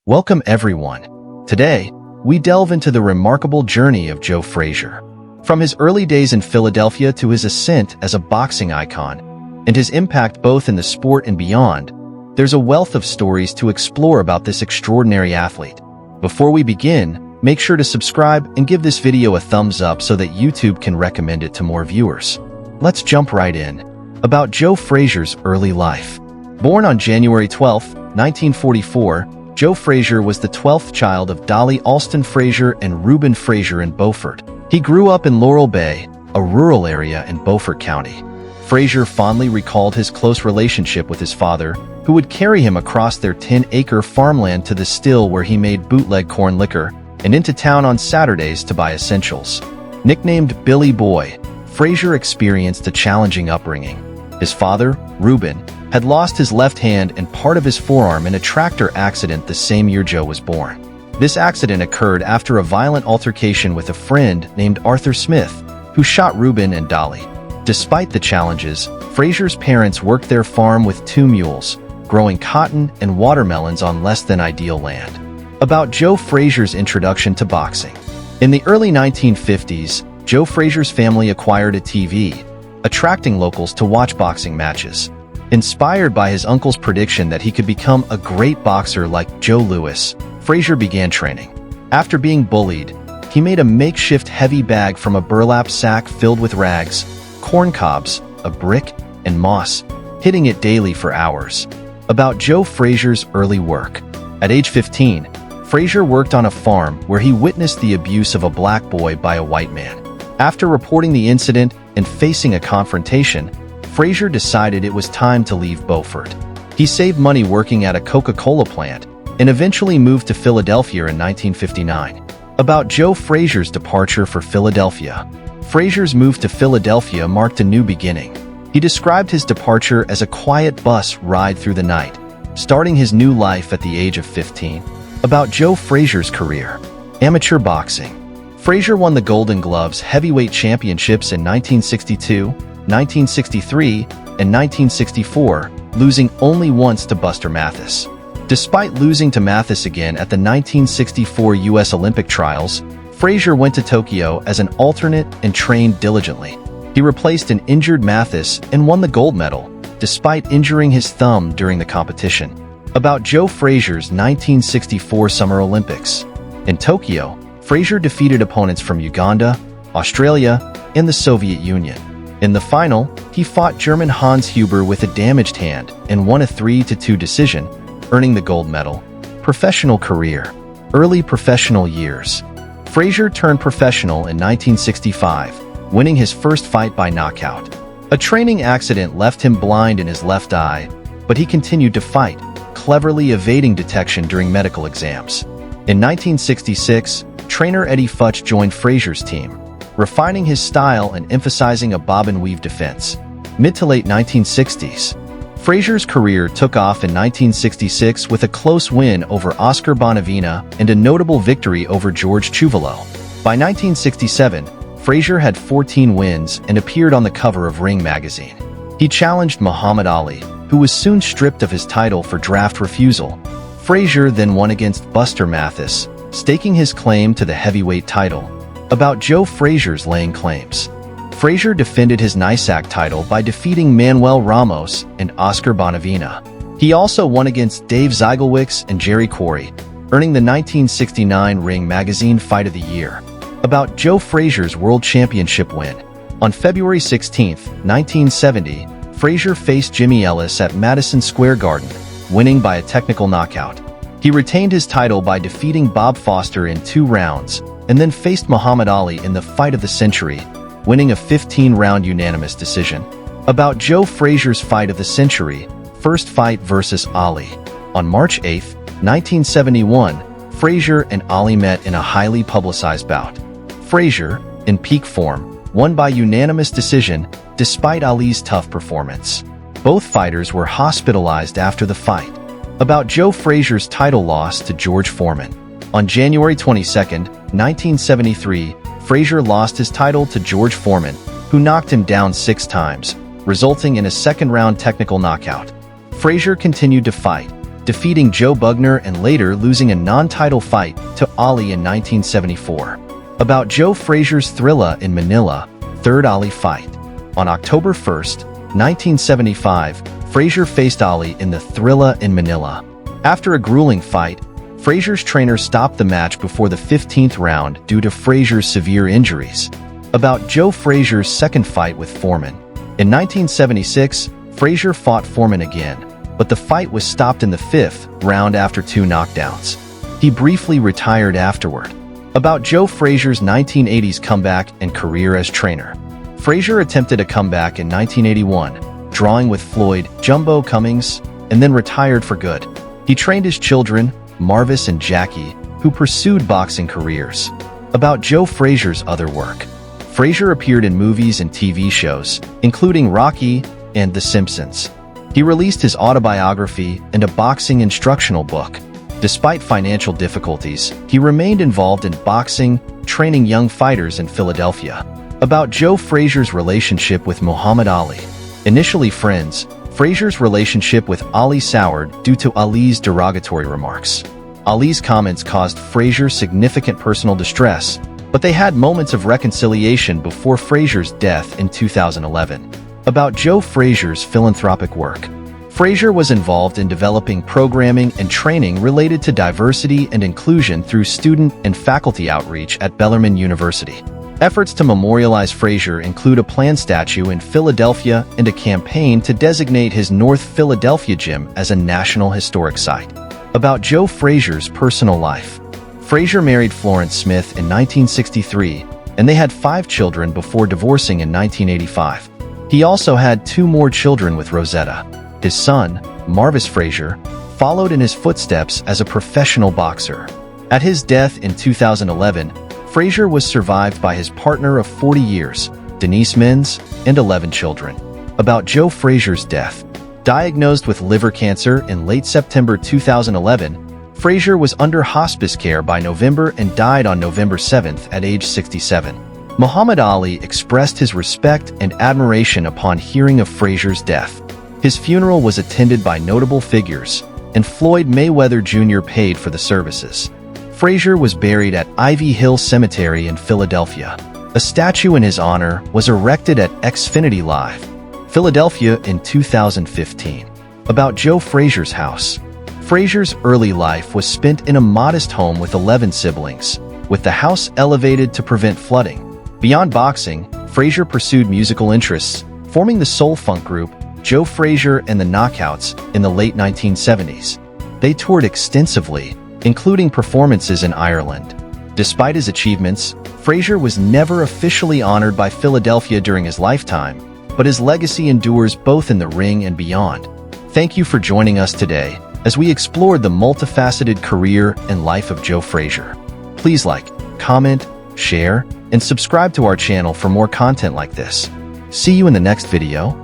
Welcome everyone. Today, we delve into the remarkable journey of Joe Frazier. From his early days in Philadelphia to his ascent as a boxing icon, and his impact both in the sport and beyond, there's a wealth of stories to explore about this extraordinary athlete. Before we begin, make sure to subscribe and give this video a thumbs up so that YouTube can recommend it to more viewers. Let's jump right in. About Joe Frazier's early life. Born on January 12, 1944, Joe Frazier was the 12th child of Dolly Alston-Frazier and Rubin Frazier in Beaufort. He grew up in Laurel Bay, a rural area in Beaufort County. Frazier fondly recalled his close relationship with his father, who would carry him across their 10-acre farmland to the still where he made bootleg corn liquor, and into town on Saturdays to buy essentials. Nicknamed Billie Boy, Frazier experienced a challenging upbringing. His father, Rubin, had lost his left hand and part of his forearm in a tractor accident the same year Joe was born. This accident occurred after a violent altercation with a friend named Arthur Smith, who shot Rubin and Dolly. Despite the challenges, Frazier's parents worked their farm with 2 mules, growing cotton and watermelons on less than ideal land. About Joe Frazier's introduction to boxing. In the early 1950s, Joe Frazier's family acquired a TV, attracting locals to watch boxing matches. Inspired by his uncle's prediction that he could become a great boxer like Joe Louis, Frazier began training. After being bullied, he made a makeshift heavy bag from a burlap sack filled with rags, corn cobs, a brick, and moss, hitting it daily for hours. About Joe Frazier's early work. At age 15, Frazier worked on a farm where he witnessed the abuse of a black boy by a white man. After reporting the incident and facing a confrontation, Frazier decided it was time to leave Beaufort. He saved money working at a Coca-Cola plant and eventually moved to Philadelphia in 1959. About Joe Frazier's departure for Philadelphia. Frazier's move to Philadelphia marked a new beginning. He described his departure as a quiet bus ride through the night, starting his new life at the age of 15. About Joe Frazier's career. Amateur boxing. Frazier won the Golden Gloves heavyweight championships in 1962, 1963, and 1964, losing only once to Buster Mathis. Despite losing to Mathis again at the 1964 U.S. Olympic trials, Frazier went to Tokyo as an alternate and trained diligently. He replaced an injured Mathis and won the gold medal, despite injuring his thumb during the competition. About Joe Frazier's 1964 Summer Olympics. In Tokyo, Frazier defeated opponents from Uganda, Australia, and the Soviet Union. In the final, he fought German Hans Huber with a damaged hand and won a 3-2 decision, earning the gold medal. Professional career. Early professional years. Frazier turned professional in 1965, winning his first fight by knockout. A training accident left him blind in his left eye, but he continued to fight, cleverly evading detection during medical exams. In 1966, trainer Eddie Futch joined Frazier's team, refining his style and emphasizing a bob-and-weave defense. Mid to late 1960s. Frazier's career took off in 1966 with a close win over Oscar Bonavena and a notable victory over George Chuvalo. By 1967, Frazier had 14 wins and appeared on the cover of Ring magazine. He challenged Muhammad Ali, who was soon stripped of his title for draft refusal. Frazier then won against Buster Mathis, staking his claim to the heavyweight title. About Joe Frazier's laying claims. Frazier defended his NYSAC title by defeating Manuel Ramos and Oscar Bonavena. He also won against Dave Zyglewicz and Jerry Quarry, earning the 1969 Ring Magazine Fight of the Year. About Joe Frazier's World Championship win. On February 16, 1970, Frazier faced Jimmy Ellis at Madison Square Garden, winning by a technical knockout. He retained his title by defeating Bob Foster in 2 rounds, and then faced Muhammad Ali in the fight of the century, winning a 15-round unanimous decision. About Joe Frazier's fight of the century, first fight versus Ali. On March 8, 1971, Frazier and Ali met in a highly publicized bout. Frazier, in peak form, won by unanimous decision despite Ali's tough performance. Both fighters were hospitalized after the fight. About Joe Frazier's title loss to George Foreman. On January 22, 1973, Frazier lost his title to George Foreman, who knocked him down 6 times, resulting in a second-round technical knockout. Frazier continued to fight, defeating Joe Bugner and later losing a non-title fight to Ali in 1974. About Joe Frazier's Thrilla in Manila, third Ali fight. On October 1st, 1975, Frazier faced Ali in the Thrilla in Manila. After a grueling fight, Frazier's trainer stopped the match before the 15th round due to Frazier's severe injuries. About Joe Frazier's second fight with Foreman. In 1976, Frazier fought Foreman again, but the fight was stopped in the 5th round after 2 knockdowns. He briefly retired afterward. About Joe Frazier's 1980s comeback and career as trainer. Frazier attempted a comeback in 1981, drawing with Floyd Jumbo Cummings, and then retired for good. He trained his children, Marvis and Jackie, who pursued boxing careers. About Joe Frazier's other work. Frazier appeared in movies and TV shows, including Rocky and The Simpsons. He released his autobiography and a boxing instructional book. Despite financial difficulties, he remained involved in boxing, training young fighters in Philadelphia. About Joe Frazier's relationship with Muhammad Ali. Initially friends, Frazier's relationship with Ali soured due to Ali's derogatory remarks. Ali's comments caused Frazier significant personal distress, but they had moments of reconciliation before Frazier's death in 2011. About Joe Frazier's philanthropic work. Frazier was involved in developing programming and training related to diversity and inclusion through student and faculty outreach at Bellarmine University. Efforts to memorialize Frazier include a planned statue in Philadelphia and a campaign to designate his North Philadelphia gym as a National Historic Site. About Joe Frazier's personal life. Frazier married Florence Smith in 1963, and they had 5 children before divorcing in 1985. He also had 2 more children with Rosetta. His son, Marvis Frazier, followed in his footsteps as a professional boxer. At his death in 2011, Frazier was survived by his partner of 40 years, Denise Mins, and 11 children. About Joe Frazier's death. Diagnosed with liver cancer in late September 2011, Frazier was under hospice care by November and died on November 7th at age 67. Muhammad Ali expressed his respect and admiration upon hearing of Frazier's death. His funeral was attended by notable figures, and Floyd Mayweather Jr. paid for the services. Frazier was buried at Ivy Hill Cemetery in Philadelphia. A statue in his honor was erected at Xfinity Live, Philadelphia in 2015. About Joe Frazier's house. Frazier's early life was spent in a modest home with 11 siblings, with the house elevated to prevent flooding. Beyond boxing, Frazier pursued musical interests, forming the soul funk group Joe Frazier and the Knockouts in the late 1970s. They toured extensively, including performances in Ireland. Despite his achievements, Frazier was never officially honored by Philadelphia during his lifetime, but his legacy endures both in the ring and beyond. Thank you for joining us today as we explored the multifaceted career and life of Joe Frazier. Please like, comment, share, and subscribe to our channel for more content like this. See you in the next video.